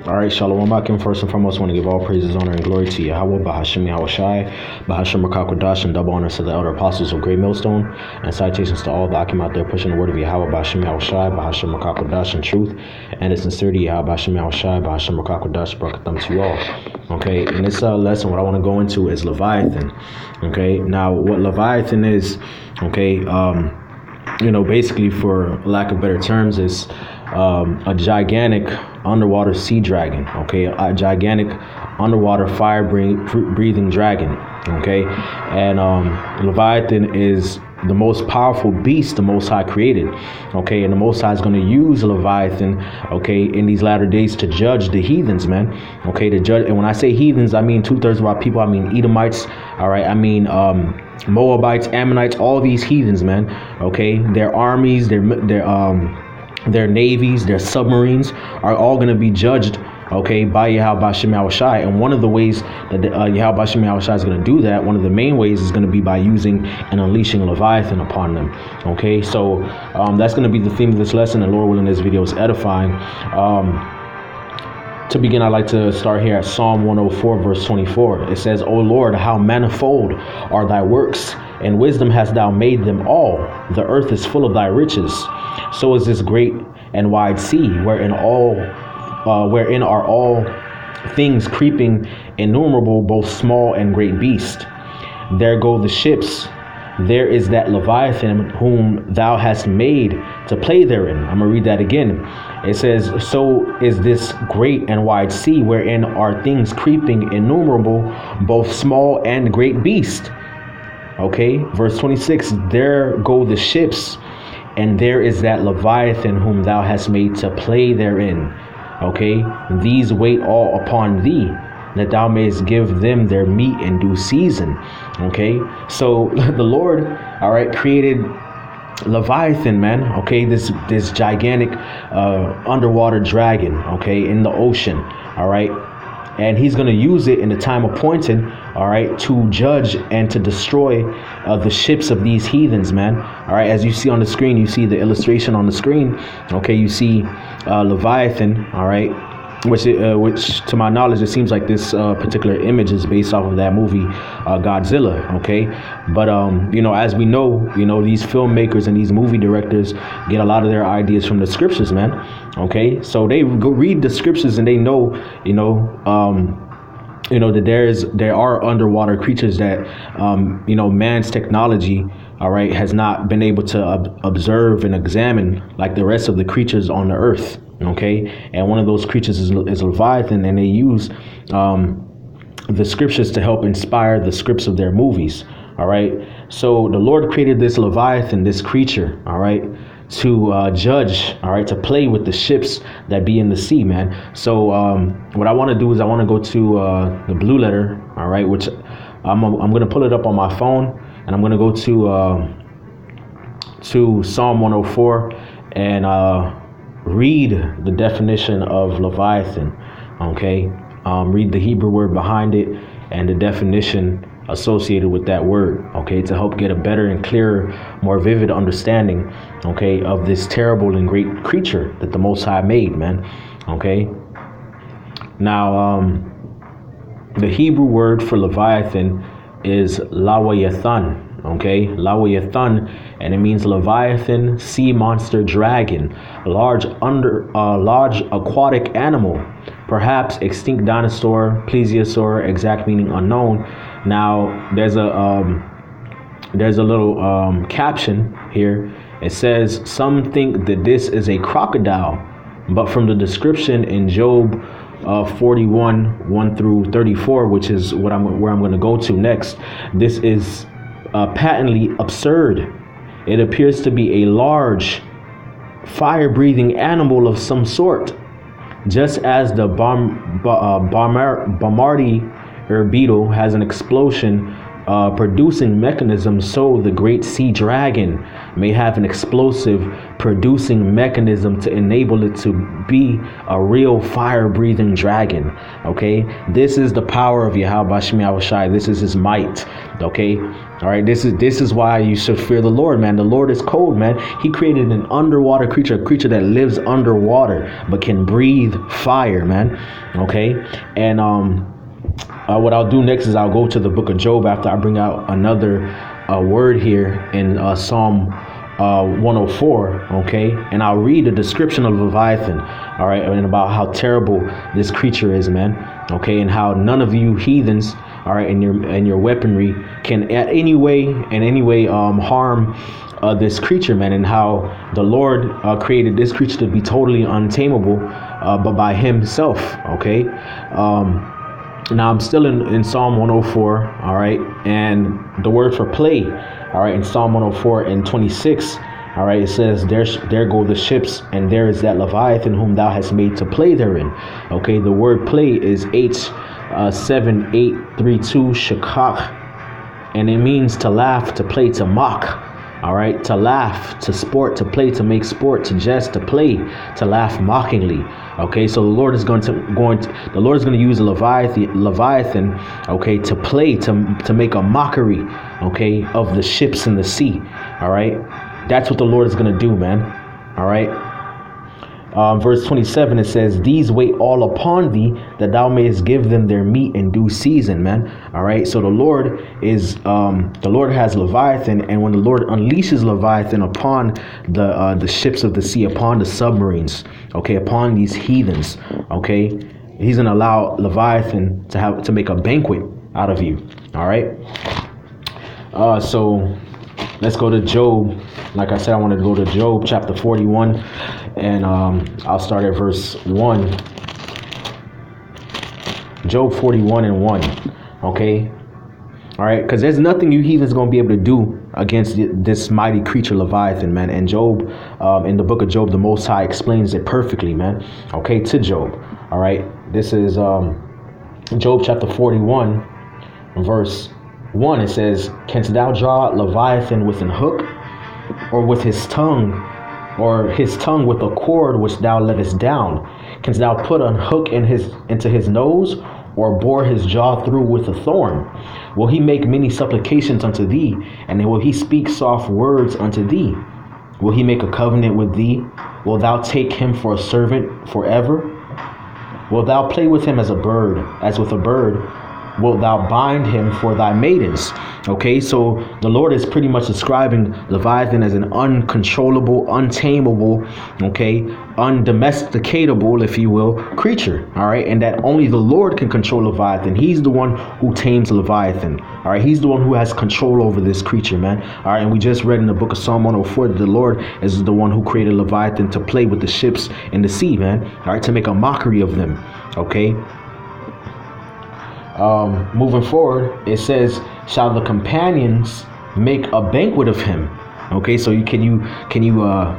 All right, Shalom Akim. First and foremost, want to give all praises, honor, and glory to Yahweh, Bahashim Yahushai, Bahashim Rakakwadash, and double honors to the elder apostles of Great Millstone, and citations to all the Akim out there pushing the word of Yahweh, Bahashim Yahushai, Bahashim Rakakwadash, in truth, and in sincerity, Yahweh, Bahashim Yahushai, Bahashim Rakakwadash, Barakatam to you all. Okay, in this lesson, what I want to go into is Leviathan. Okay, now what Leviathan is, okay, basically, for lack of better terms, is a gigantic underwater sea dragon, okay, a gigantic underwater fire breathing dragon, okay, and Leviathan is the most powerful beast the Most High created, okay, and the Most High is going to use Leviathan, okay, in these latter days to judge the heathens, man, okay, to judge. And when I say heathens, I mean 2/3 of our people. I mean Edomites, all right, I mean Moabites, Ammonites, all these heathens, man, okay, their armies, their navies, their submarines are all going to be judged, okay, by Yahweh Bashem Yahushai. And one of the ways that Yahweh Bashem Yahushai is going to do that, one of the main ways, is going to be by using and unleashing Leviathan upon them. Okay, so that's going to be the theme of this lesson, and Lord willing, this video is edifying. To begin, I'd like to start here at Psalm 104, verse 24. It says, "O Lord, how manifold are thy works, and wisdom hast thou made them all. The earth is full of thy riches. So is this great and wide sea, wherein are all things creeping, innumerable, both small and great beasts. There go the ships. There is that Leviathan whom thou hast made to play therein." I'm going to read that again. It says, "So is this great and wide sea, wherein are things creeping, innumerable, both small and great beasts." Okay, verse 26, "There go the ships, and there is that Leviathan whom thou hast made to play therein. Okay, these wait all upon thee, that thou mayest give them their meat in due season." Okay, so the Lord, all right, created Leviathan, man, okay, this gigantic underwater dragon, okay, in the ocean, all right, and he's going to use it in the time appointed, all right, to judge and to destroy the ships of these heathens, man. All right, as you see on the screen, you see the illustration on the screen, okay, you see Leviathan, all right, which to my knowledge, it seems like this particular image is based off of that movie Godzilla, okay, but as we know, these filmmakers and these movie directors get a lot of their ideas from the scriptures, man, okay, so they go read the scriptures and they know that there are underwater creatures that man's technology, all right, has not been able to observe and examine like the rest of the creatures on the earth. Okay, and one of those creatures is Leviathan, and they use the scriptures to help inspire the scripts of their movies. All right, so the Lord created this Leviathan, this creature, all right, to judge, all right, to play with the ships that be in the sea, man. So what I want to do is I want to go to the blue letter, all right, which I'm going to pull it up on my phone, and I'm going to go to Psalm 104 and read the definition of Leviathan, okay? Read the Hebrew word behind it and the definition associated with that word, okay, to help get a better and clearer, more vivid understanding, okay, of this terrible and great creature that the Most High made, man, okay? Now, the Hebrew word for Leviathan is Leviathan, okay, Leviathan, and it means Leviathan, sea monster, dragon, large aquatic animal, perhaps extinct dinosaur, plesiosaur, exact meaning unknown. Now there's a little caption here. It says, "Some think that this is a crocodile, but from the description in Job 41, 1 through 34, which is where I'm going to go to next, this is patently absurd. It appears to be a large fire-breathing animal of some sort, just as the bombardier beetle has an explosion producing mechanism, so the great sea dragon may have an explosive producing mechanism to enable it to be a real fire-breathing dragon. Okay, this is the power of Yahweh Shemi Yahushai. This is his might. Okay, all right. This is why you should fear the Lord, man. The Lord is cold, man. He created an underwater creature, a creature that lives underwater but can breathe fire, man. Okay, and what I'll do next is I'll go to the book of Job after I bring out another word here in Psalm 104, okay? And I'll read the description of Leviathan, all right, and about how terrible this creature is, man, okay? And how none of you heathens, all right, and your weaponry can in any way harm this creature, man, and how the Lord created this creature to be totally untamable, but by himself, okay? Now I'm still in Psalm 104, all right, and the word for play, all right, in Psalm 104 and 26, all right, it says, there go the ships, and there is that Leviathan whom thou hast made to play therein. Okay, the word play is H7832 shakach, and it means to laugh, to play, to mock. All right, to laugh, to sport, to play, to make sport, to jest, to play, to laugh mockingly. Okay, so the Lord is going to use Leviathan, okay, to play, to make a mockery, okay, of the ships in the sea. All right, that's what the Lord is going to do, man. All right. Verse 27, it says, these wait all upon thee, that thou mayest give them their meat in due season, man. All right. So the Lord has Leviathan, and when the Lord unleashes Leviathan upon the ships of the sea, upon the submarines, okay, upon these heathens, okay, he's gonna allow Leviathan to make a banquet out of you. All right. So let's go to Job. Like I said, I wanted to go to Job chapter 41, and I'll start at verse 1. Job 41 and 1. Okay. All right. Because there's nothing you heathens going to be able to do against this mighty creature, Leviathan, man. And Job, in the book of Job, the Most High explains it perfectly, man. Okay. To Job. All right. This is Job chapter 41, verse 1. It says, canst thou draw Leviathan with an hook, or with his tongue, with a cord which thou lettest down? Canst thou put an hook into his nose, or bore his jaw through with a thorn? Will he make many supplications unto thee, and will he speak soft words unto thee? Will he make a covenant with thee? Will thou take him for a servant forever? Will thou play with him as with a bird? Wilt thou bind him for thy maidens? Okay, so the Lord is pretty much describing Leviathan as an uncontrollable, untamable, okay, undomesticatable, if you will, creature. All right, and that only the Lord can control Leviathan. He's the one who tames Leviathan. All right, he's the one who has control over this creature, man. All right, and we just read in the book of Psalm 104 that the Lord is the one who created Leviathan to play with the ships in the sea, man. All right, to make a mockery of them. Okay. Moving forward, it says, shall the companions make a banquet of him? Okay, so can you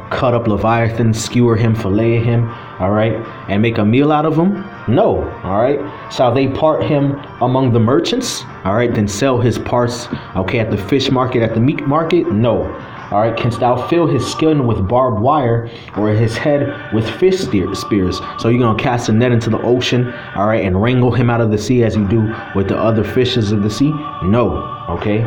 cut up Leviathan, skewer him, fillet him, all right, and make a meal out of him? No. All right. Shall they part him among the merchants? All right, then sell his parts, okay, at the fish market, at the meat market? No. All right, canst thou fill his skin with barbed wire, or his head with fish spears? So you're going to cast a net into the ocean, all right, and wrangle him out of the sea as you do with the other fishes of the sea? No. Okay.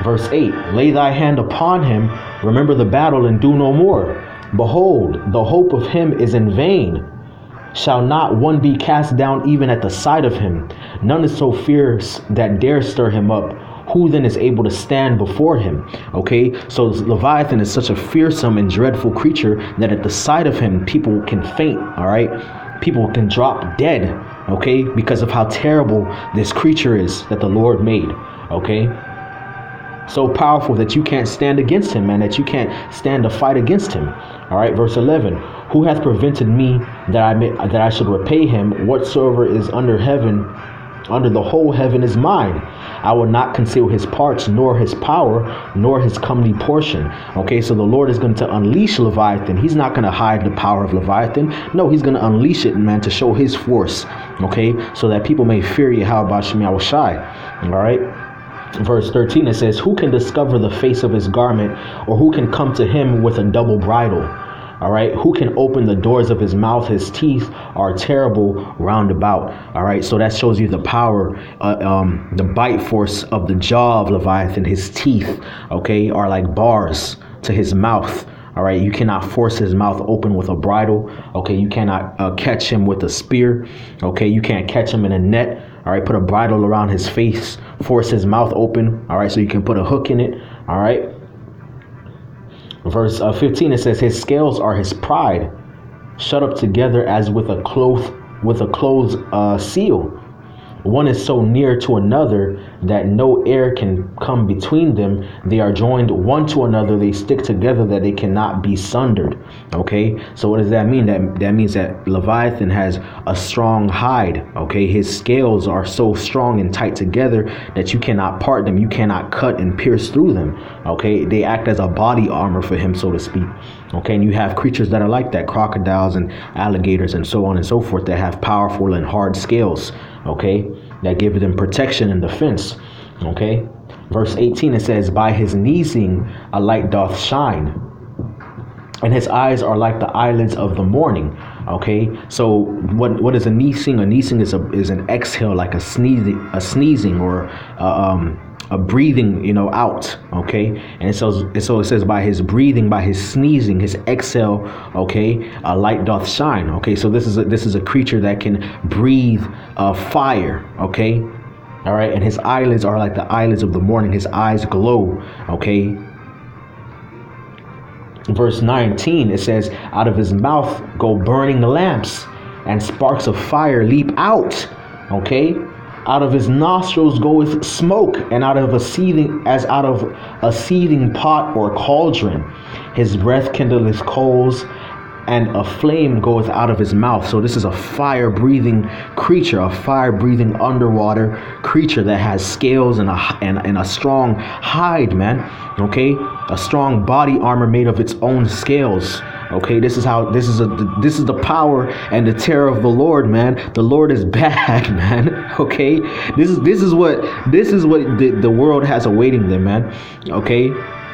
Verse 8, lay thy hand upon him, remember the battle, and do no more. Behold, the hope of him is in vain. Shall not one be cast down even at the sight of him? None is so fierce that dare stir him up. Who then is able to stand before him? Okay, so Leviathan is such a fearsome and dreadful creature that at the sight of him, people can faint, all right? People can drop dead, okay, because of how terrible this creature is that the Lord made, okay? So powerful that you can't stand against him, man, that you can't stand to fight against him. All right, verse 11, who hath prevented me that I should repay him? Whatsoever is under heaven, under the whole heaven is mine. I will not conceal his parts, nor his power, nor his comely portion. Okay, so the Lord is going to unleash Leviathan. He's not going to hide the power of Leviathan. No, he's going to unleash it, man, to show his force. Okay, so that people may fear Yahweh Shemi Yahushai. All right. Verse 13, it says, who can discover the face of his garment, or who can come to him with a double bridle? All right. Who can open the doors of his mouth? His teeth are terrible round about. All right. So that shows you the power, the bite force of the jaw of Leviathan. His teeth, okay, are like bars to his mouth. All right. You cannot force his mouth open with a bridle. Okay. You cannot catch him with a spear. Okay. You can't catch him in a net. All right. Put a bridle around his face, force his mouth open. All right. So you can put a hook in it. All right. Verse 15, it says, his scales are his pride, shut up together as with a closed seal. One is so near to another that no air can come between them. They are joined one to another. They stick together that they cannot be sundered. Okay, so what does that mean? That means that Leviathan has a strong hide. Okay, his scales are so strong and tight together that you cannot part them. You cannot cut and pierce through them. Okay, they act as a body armor for him, so to speak. Okay, and you have creatures that are like that, crocodiles and alligators and so on and so forth, that have powerful and hard scales. Okay, that give them protection and defense. Okay, verse 18, it says, by his neesing a light doth shine, and his eyes are like the eyelids of the morning. Okay, so what is a neesing? A neesing is an exhale, like a sneezing or a breathing, out. Okay, and so it says by his breathing, by his sneezing, his exhale. Okay, a light doth shine. Okay, so this is a creature that can breathe fire. Okay, all right, and his eyelids are like the eyelids of the morning. His eyes glow. Okay. Verse 19, it says, out of his mouth go burning lamps, and sparks of fire leap out. Okay, out of his nostrils goeth smoke, and out of a seething pot or cauldron. His breath kindleth coals, and a flame goeth out of his mouth. So this is a fire-breathing creature, a fire-breathing underwater creature that has scales and a strong hide, man. Okay, a strong body armor made of its own scales. Okay, this is the power and the terror of the Lord, man. The Lord is bad, man. Okay, this is what the world has awaiting them, man. Okay.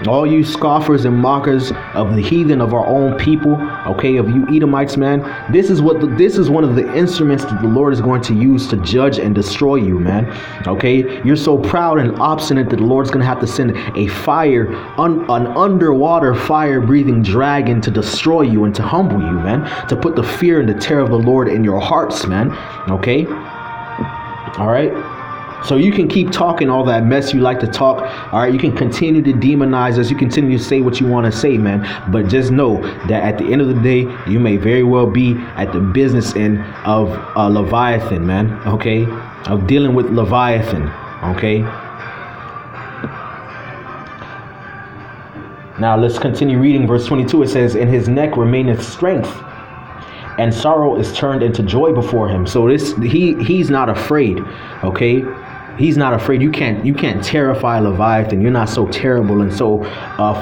All you scoffers and mockers of the heathen of our own people, okay, of you Edomites, man, this is one of the instruments that the Lord is going to use to judge and destroy you, man. Okay, you're so proud and obstinate that the Lord's going to have to send an underwater fire-breathing dragon to destroy you and to humble you, man, to put the fear and the terror of the Lord in your hearts, man. Okay, all right. So you can keep talking all that mess you like to talk. All right, you can continue to demonize us. You continue to say what you want to say, man. But just know that at the end of the day, you may very well be at the business end of Leviathan, man. Okay, of dealing with Leviathan. Okay. Now let's continue reading verse 22. It says, in his neck remaineth strength, and sorrow is turned into joy before him. So he's not afraid. Okay. He's not afraid. You can't terrify Leviathan. You're not so terrible and so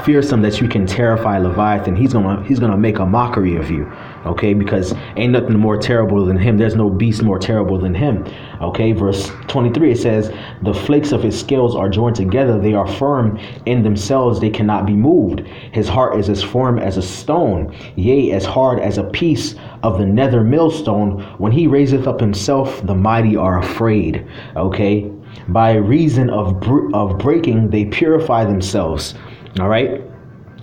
fearsome that you can terrify Leviathan. He's gonna make a mockery of you. Okay, because ain't nothing more terrible than him. There's no beast more terrible than him. Okay, verse 23, it says, the flakes of his scales are joined together. They are firm in themselves. They cannot be moved. His heart is as firm as a stone, yea, as hard as a piece of the nether millstone. When he raiseth up himself, the mighty are afraid. Okay, by reason of breaking, they purify themselves. All right.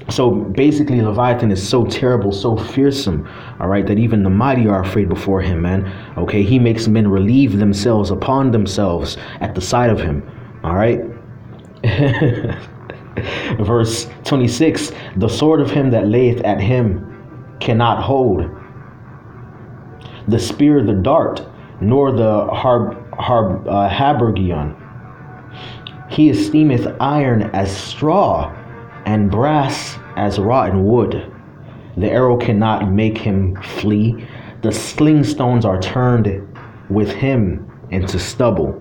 So basically, Leviathan is so terrible, so fearsome, all right, that even the mighty are afraid before him, man. Okay, he makes men relieve themselves upon themselves at the sight of him, all right. Verse 26, the sword of him that layeth at him cannot hold, the spear, the dart, nor the habergeon. He esteemeth iron as straw, and brass as rotten wood. The arrow cannot make him flee. The sling stones are turned with him into stubble.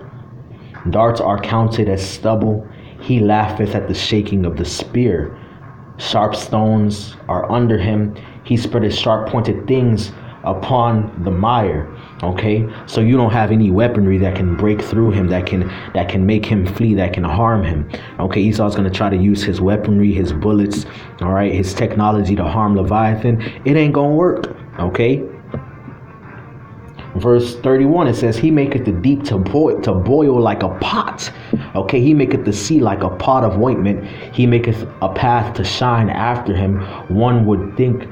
Darts are counted as stubble. He laugheth at the shaking of the spear. Sharp stones are under him. He spreadeth sharp pointed things upon the mire. Okay, so you don't have any weaponry that can break through him, that can make him flee, that can harm him. Okay, Esau's going to try to use his weaponry, his bullets, all right, his technology to harm Leviathan. It ain't gonna work. Okay, verse 31, it says, he maketh the deep to boil like a pot. Okay, he maketh the sea like a pot of ointment. He maketh a path to shine after him. One would think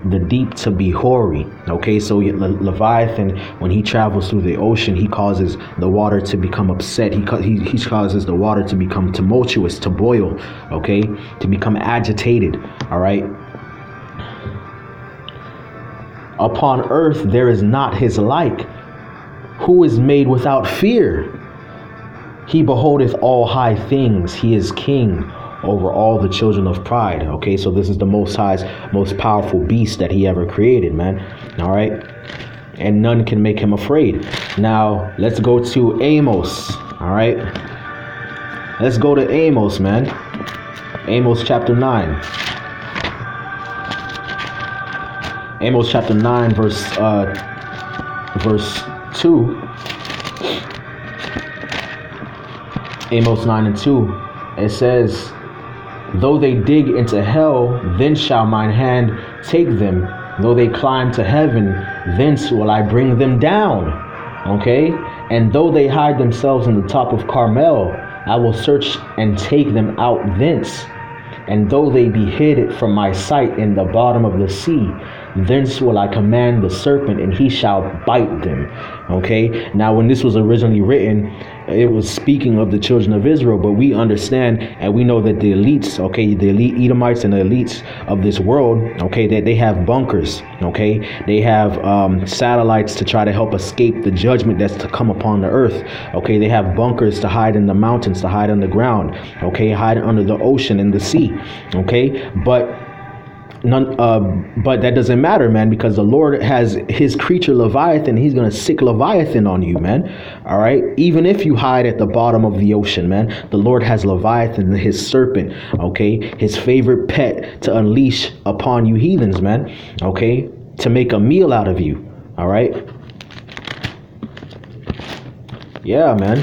the deep to be hoary. Okay, so Leviathan, when he travels through the ocean, he causes the water to become upset. He causes the water to become tumultuous, to boil. Okay, to become agitated. All right. Upon earth there is not his like, who is made without fear. He beholdeth all high things. He is king over all the children of pride. Okay, so this is the Most High's most powerful beast that he ever created, man. All right, and none can make him afraid. Now let's go to Amos. All right, let's go to Amos, man. Amos chapter 9. Amos chapter 9 verse 2. Amos 9 and 2. It says, though they dig into hell, then shall mine hand take them. Though they climb to heaven, thence will I bring them down. Okay? And though they hide themselves in the top of Carmel, I will search and take them out thence. And though they be hid from my sight in the bottom of the sea, thence will I command the serpent, and he shall bite them. Okay, now when this was originally written, it was speaking of the children of Israel, but we understand and we know that the elites, okay, the elite Edomites and the elites of this world, okay, that they have bunkers. Okay, they have satellites to try to help escape the judgment that's to come upon the earth. Okay, they have bunkers to hide in the mountains, to hide underground. Okay, hide under the ocean and the sea. Okay, but that doesn't matter, man, because the Lord has his creature Leviathan. He's gonna sick Leviathan on you, man. All right, even if you hide at the bottom of the ocean, man, the Lord has Leviathan, his serpent, okay, his favorite pet, to unleash upon you heathens, man. Okay, to make a meal out of you. All right, yeah, man,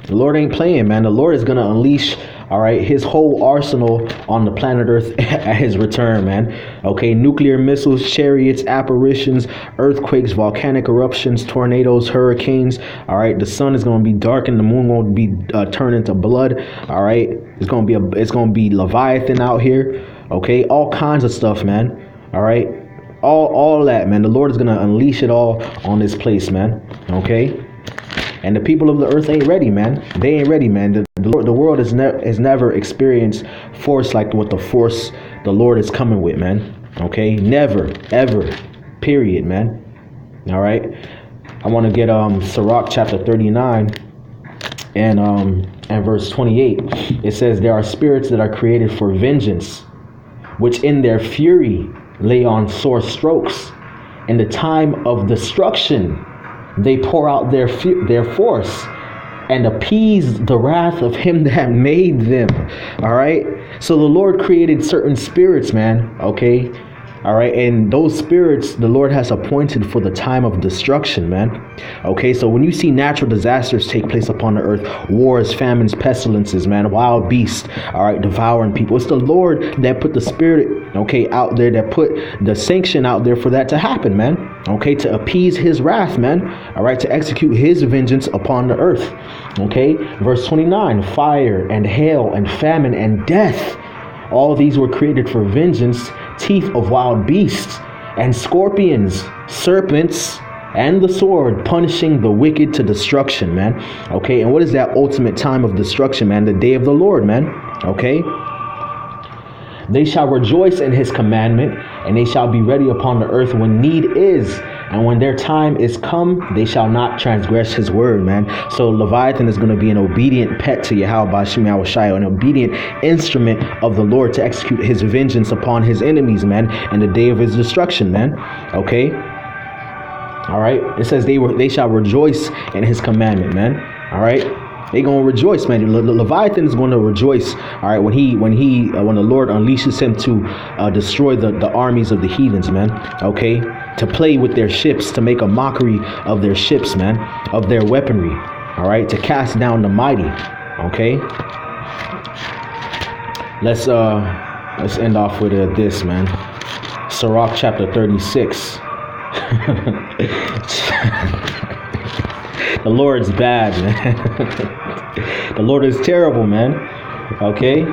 the Lord ain't playing, man. The Lord is gonna unleash, all right, his whole arsenal on the planet Earth at his return, man. Okay, nuclear missiles, chariots, apparitions, earthquakes, volcanic eruptions, tornadoes, hurricanes. All right, the sun is going to be darkened, the moon going to be turned into blood. All right, it's going to be Leviathan out here. Okay, all kinds of stuff, man. All right, all that, man. The Lord is going to unleash it all on this place, man. Okay. And the people of the earth ain't ready, man. They ain't ready, man. The world has never experienced force like what the force the Lord is coming with, man. Okay, never, ever, period, man. All right. I want to get Sirach chapter 39 and verse 28. It says, there are spirits that are created for vengeance, which in their fury lay on sore strokes. In the time of destruction they pour out their force and appease the wrath of him that made them. All right, so the Lord created certain spirits, man. Okay, all right, and those spirits the Lord has appointed for the time of destruction, man. Okay, so when you see natural disasters take place upon the earth, wars, famines, pestilences, man, wild beasts, all right, devouring people, it's the Lord that put the spirit, okay, out there, that put the sanction out there for that to happen, man. Okay, to appease his wrath, man. All right, to execute his vengeance upon the earth. Okay, verse 29, fire and hail and famine and death, all these were created for vengeance, teeth of wild beasts and scorpions, serpents, and the sword, punishing the wicked to destruction, man. Okay, and what is that ultimate time of destruction, man? The day of the Lord, man. Okay, they shall rejoice in his commandment, and they shall be ready upon the earth when need is. And when their time is come, they shall not transgress his word, man. So Leviathan is going to be an obedient pet to Yahweh Bashim Yahushua, an obedient instrument of the Lord to execute his vengeance upon his enemies, man, in the day of his destruction, man. Okay. All right. It says they shall rejoice in his commandment, man. All right. They gonna rejoice, man. Leviathan is going to rejoice. All right, when the Lord unleashes him to destroy the armies of the heathens, man. Okay, to play with their ships, to make a mockery of their ships, man, of their weaponry. All right, to cast down the mighty. Okay, let's end off with this, man. Sirach chapter 36. The Lord's bad, man. The Lord is terrible, man. Okay,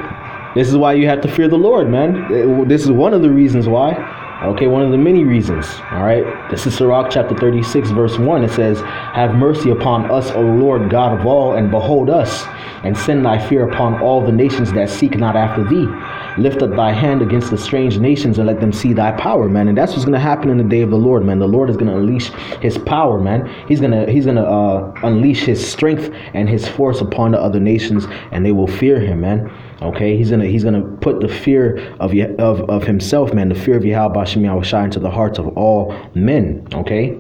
this is why you have to fear the Lord, man. This is one of the reasons why. Okay, one of the many reasons. All right, this is Sirach chapter 36 verse 1. It says, have mercy upon us, O Lord God of all, and behold us, and send thy fear upon all the nations that seek not after thee. Lift up thy hand against the strange nations and let them see thy power, man. And that's what's going to happen in the day of the Lord, man. The Lord is going to unleash his power, man. He's going to unleash his strength and his force upon the other nations, and they will fear him, man. Okay, he's gonna put the fear of himself, man, the fear of Yahweh B'Shem Yahushua into the hearts of all men. Okay.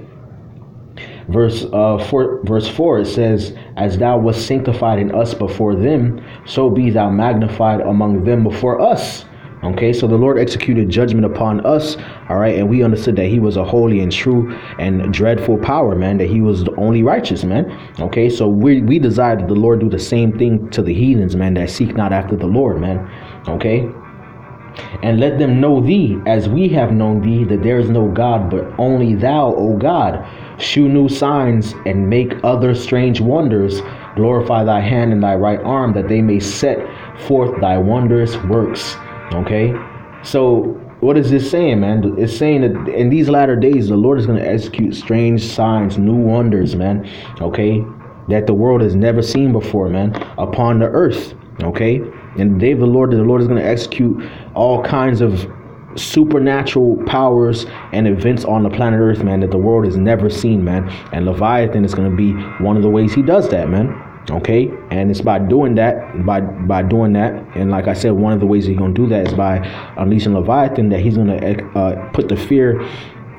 Verse 4, it says, as thou wast sanctified in us before them, so be thou magnified among them before us. Okay, so the Lord executed judgment upon us, all right, and we understood that he was a holy and true and dreadful power, man, that he was the only righteous, man. Okay, so we desire that the Lord do the same thing to the heathens, man, that seek not after the Lord, man. Okay, and let them know thee as we have known thee, that there is no God but only thou, O God. Shew new signs and make other strange wonders. Glorify thy hand and thy right arm, that they may set forth thy wondrous works. Okay, so what is this saying, man? It's saying that in these latter days, the Lord is going to execute strange signs, new wonders, man. Okay, that the world has never seen before, man, upon the earth. Okay, and the day of the Lord is going to execute all kinds of supernatural powers and events on the planet Earth, man, that the world has never seen, man. And Leviathan is going to be one of the ways he does that, man. Okay, and it's by doing that, by doing that, and like I said, one of the ways he's gonna do that is by unleashing Leviathan, that he's gonna put the fear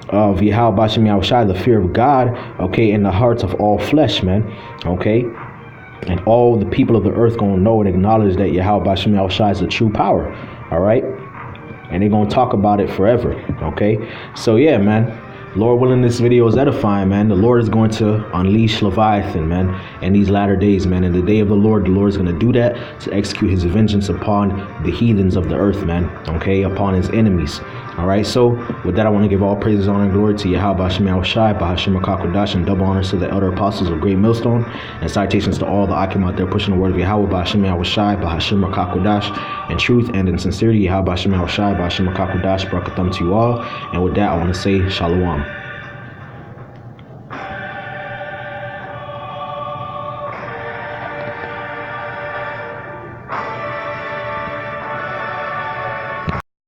of Yahweh B'Shem Yahushua, the fear of God, okay, in the hearts of all flesh, man. Okay, and all the people of the earth gonna know and acknowledge that Yahweh B'Shem Yahushua is the true power. All right, and they're gonna talk about it forever. Okay, so yeah, man. Lord willing, this video is edifying, man. The Lord is going to unleash Leviathan, man, in these latter days, man. In the day of the Lord is going to do that to execute his vengeance upon the heathens of the earth, man. Okay, upon his enemies. All right, so with that, I want to give all praises, honor, and glory to Yahweh B'Shem Yahushua, Bahashim Akakodash, and double honors to the elder apostles of Great Millstone, and citations to all the Akim out there pushing the word of Yahweh B'Shem Yahushua, Bahashim Akakodash, in truth and in sincerity. Yahweh B'Shem Yahushua, Bahashim Akakodash, brakatham to you all. And with that, I want to say shalom.